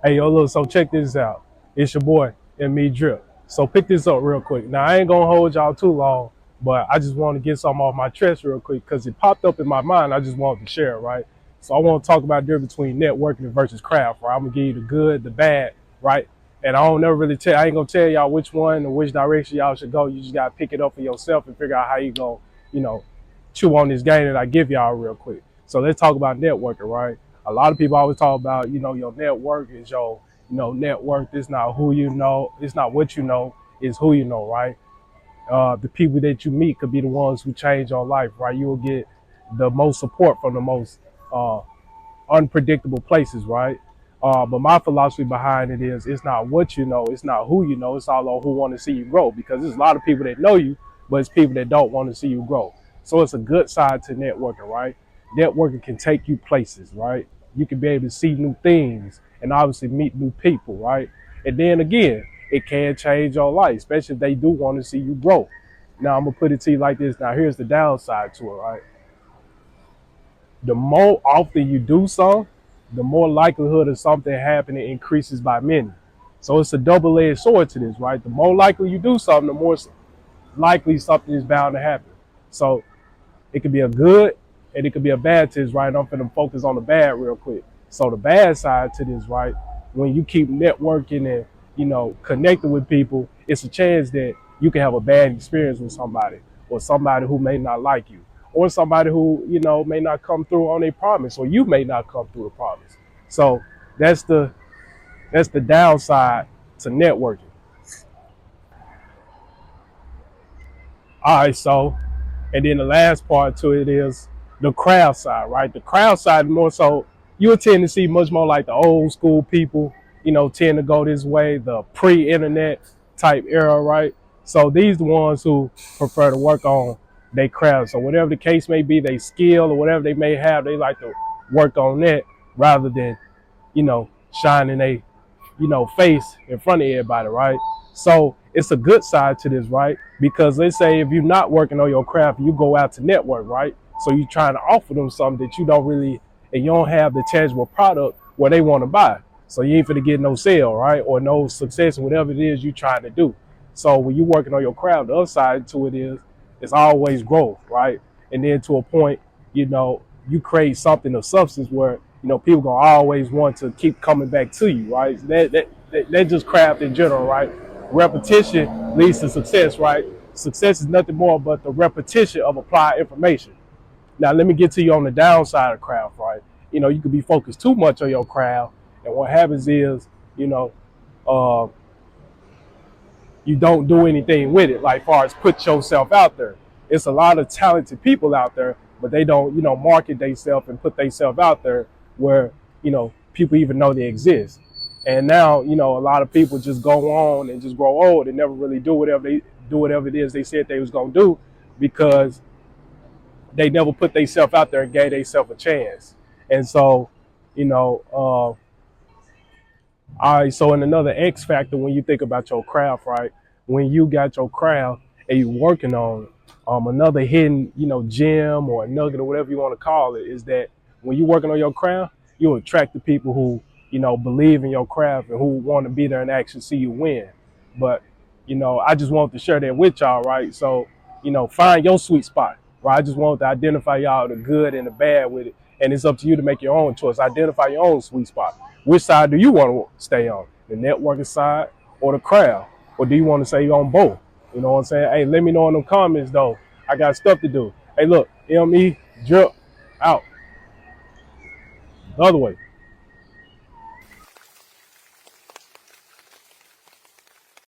Hey, yo, look, so check this out. It's your boy, me Drip. So pick this up real quick. Now, I ain't gonna hold y'all too long, but I just want to get something off my chest real quick because it popped up in my mind. I just wanted to share it, right? So I want to talk about the difference between networking versus craft, right? I'm gonna give you the good, the bad, right? And I don't never really tell, I ain't gonna tell y'all which one or which direction y'all should go. You just gotta pick it up for yourself and figure out how you go, you know, chew on this game that I give y'all real quick. So let's talk about networking, right? A lot of people always talk about, your network is your, net worth. It's not who you know. It's not what you know. It's who you know, right? The people that you meet could be the ones who change your life, right? You will get the most support from the most uh, unpredictable places, right? But my philosophy behind it is it's not what you know, it's not who you know, it's all on who want to see you grow because there's a lot of people that know you, but it's people that don't want to see you grow. So it's a good side to networking, right? Networking can take you places, right? You can be able to see new things and obviously meet new people, right? And then again, it can change your life, especially if they do want to see you grow. Now I'm gonna put it to you like this. Now here's the downside to it, right? The more often you do so, the more likelihood of something happening increases by many. So it's a double-edged sword to this, right? The more likely you do something, the more likely something is bound to happen. So it could be a good and it could be a bad to this, right? I'm finna focus on the bad real quick. So the bad side to this, right? When you keep networking and connecting with people, it's a chance that you can have a bad experience with somebody or somebody who may not like you or somebody who may not come through on a promise or you may not come through the promise. So that's the downside to networking. All right, so and then the last part to it is the crowd side, right? The crowd side more so you'll tend to see much more like the old school people, tend to go this way, the pre-internet type era, right? So these the ones who prefer to work on their craft. So whatever the case may be, they skill or whatever they may have, they like to work on that rather than, shining a face in front of everybody, right? So it's a good side to this, right? Because let's say if you're not working on your craft, you go out to network, right? So you're trying to offer them something that you don't really, and you don't have the tangible product where they want to buy. So you ain't finna get no sale, right? Or no success in whatever it is you're trying to do. So when you're working on your craft, the other side to it is it's always growth, right? And then to a point, you create something of substance where people gonna always want to keep coming back to you, right? That just craft in general, right? Repetition leads to success, right? Success is nothing more but the repetition of applied information. Now, let me get to you on the downside of craft, right? You could be focused too much on your craft, and what happens is, you know, uh, you don't do anything with it, like far as put yourself out there. It's a lot of talented people out there, but they don't, market themselves and put themselves out there where, people even know they exist. And now, a lot of people just go on and just grow old and never really do whatever it is they said they was gonna do because they never put themselves out there and gave themselves a chance. And so, all right, so in another X factor, when you think about your craft, right? When you got your craft and you working on it, another hidden, gem or nugget or whatever you want to call it is that when you working on your craft, you attract the people who, believe in your craft and who want to be there and actually see you win. But, I just want to share that with y'all, right? So, find your sweet spot, right? I just want to identify y'all the good and the bad with it. And it's up to you to make your own choice. Identify your own sweet spot. Which side do you want to stay on? The networking side or the crowd? Or do you want to say you're on both? You know what I'm saying? Hey, let me know in the comments though. I got stuff to do. Hey, look, ME, Drip, out. The other way.